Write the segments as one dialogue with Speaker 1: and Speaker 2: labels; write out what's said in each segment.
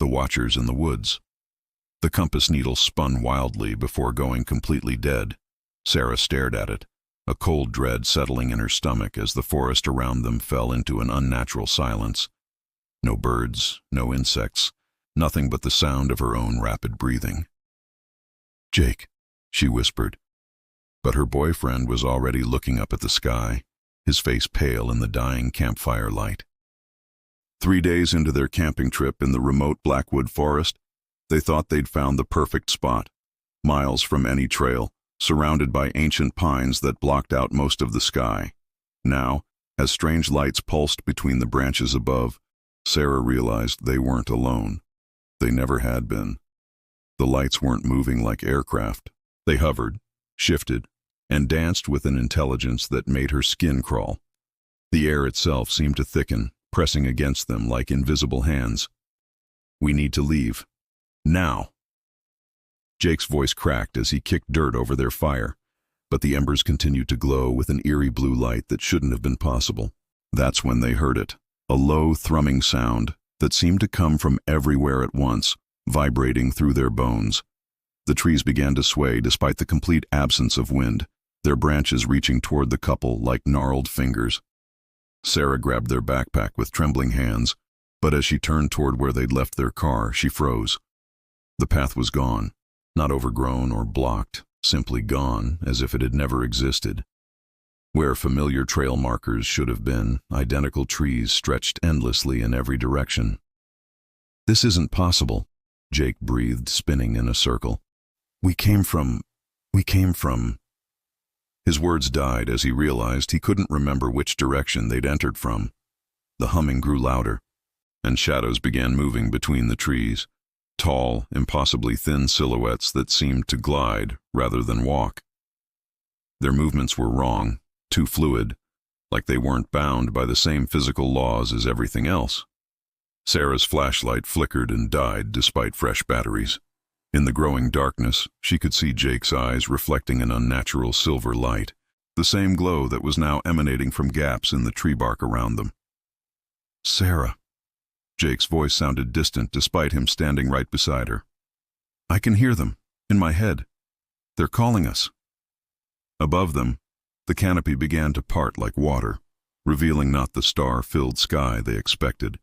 Speaker 1: the watchers in the woods. The compass needle spun wildly before going completely dead. Sarah stared at it, a cold dread settling in her stomach as the forest around them fell into an unnatural silence. No birds, no insects, nothing but the sound of her own rapid breathing. "Jake," she whispered. But her boyfriend was already looking up at the sky, his face pale in the dying campfire light. 3 days into their camping trip in the remote Blackwood forest, they thought they'd found the perfect spot, miles from any trail, surrounded by ancient pines that blocked out most of the sky. Now, as strange lights pulsed between the branches above, Sarah realized they weren't alone. They never had been. The lights weren't moving like aircraft. They hovered, shifted, and danced with an intelligence that made her skin crawl. The air itself seemed to thicken, pressing against them like invisible hands. "We need to leave. Now." Jake's voice cracked as he kicked dirt over their fire, but the embers continued to glow with an eerie blue light that shouldn't have been possible. That's when they heard it, a low, thrumming sound that seemed to come from everywhere at once, vibrating through their bones. The trees began to sway despite the complete absence of wind, their branches reaching toward the couple like gnarled fingers. Sarah grabbed their backpack with trembling hands, but as she turned toward where they'd left their car, she froze. The path was gone, not overgrown or blocked, simply gone, as if it had never existed. Where familiar trail markers should have been, identical trees stretched endlessly in every direction. "This isn't possible," Jake breathed, spinning in a circle. We came from... His words died as he realized he couldn't remember which direction they'd entered from. The humming grew louder, and shadows began moving between the trees, tall, impossibly thin silhouettes that seemed to glide rather than walk. Their movements were wrong, too fluid, like they weren't bound by the same physical laws as everything else. Sarah's flashlight flickered and died despite fresh batteries. In the growing darkness, she could see Jake's eyes reflecting an unnatural silver light, the same glow that was now emanating from gaps in the tree bark around them. "Sarah." Jake's voice sounded distant despite him standing right beside her. "I can hear them, in my head. They're calling us." Above them, the canopy began to part like water, revealing not the star-filled sky they expected,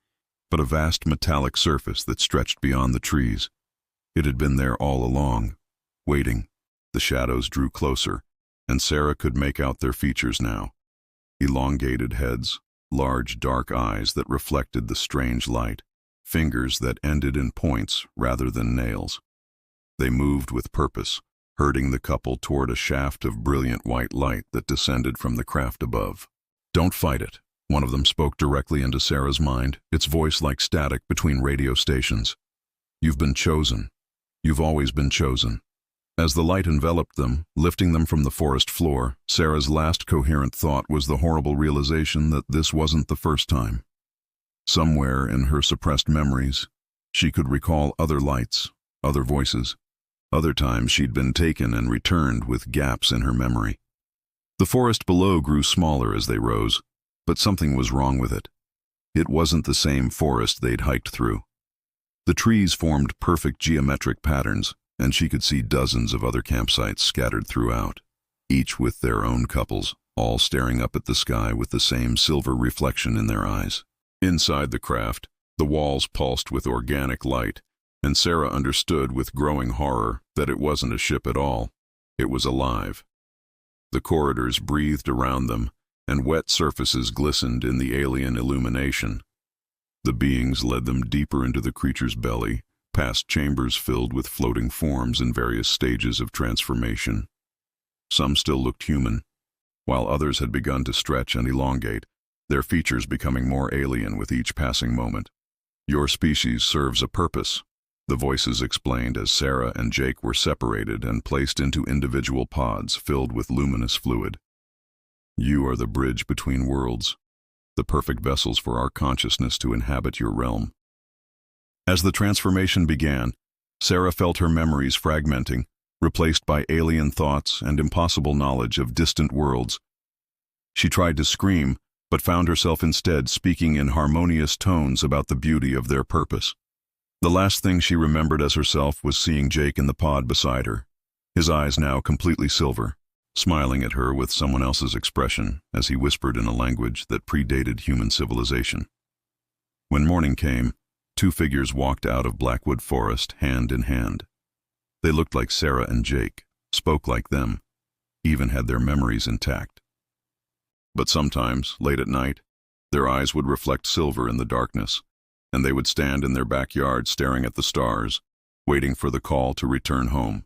Speaker 1: but a vast metallic surface that stretched beyond the trees. It had been there all along, waiting. The shadows drew closer, and Sarah could make out their features now. Elongated heads, large dark eyes that reflected the strange light, fingers that ended in points rather than nails. They moved with purpose, herding the couple toward a shaft of brilliant white light that descended from the craft above. "Don't fight it," one of them spoke directly into Sarah's mind, its voice like static between radio stations. "You've been chosen. You've always been chosen." As the light enveloped them, lifting them from the forest floor, Sarah's last coherent thought was the horrible realization that this wasn't the first time. Somewhere in her suppressed memories, she could recall other lights, other voices, other times she'd been taken and returned with gaps in her memory. The forest below grew smaller as they rose, but something was wrong with it. It wasn't the same forest they'd hiked through. The trees formed perfect geometric patterns, and she could see dozens of other campsites scattered throughout, each with their own couples, all staring up at the sky with the same silver reflection in their eyes. Inside the craft, the walls pulsed with organic light, and Sarah understood with growing horror that it wasn't a ship at all. It was alive. The corridors breathed around them, and wet surfaces glistened in the alien illumination. The beings led them deeper into the creature's belly, past chambers filled with floating forms in various stages of transformation. Some still looked human, while others had begun to stretch and elongate, their features becoming more alien with each passing moment. "Your species serves a purpose," the voices explained as Sarah and Jake were separated and placed into individual pods filled with luminous fluid. "You are the bridge between worlds, the perfect vessels for our consciousness to inhabit your realm." As the transformation began, Sarah felt her memories fragmenting, replaced by alien thoughts and impossible knowledge of distant worlds. She tried to scream, but found herself instead speaking in harmonious tones about the beauty of their purpose. The last thing she remembered as herself was seeing Jake in the pod beside her, his eyes now completely silver, smiling at her with someone else's expression as he whispered in a language that predated human civilization. When morning came, two figures walked out of Blackwood Forest hand in hand. They looked like Sarah and Jake, spoke like them, even had their memories intact. But sometimes, late at night, their eyes would reflect silver in the darkness, and they would stand in their backyard staring at the stars, waiting for the call to return home.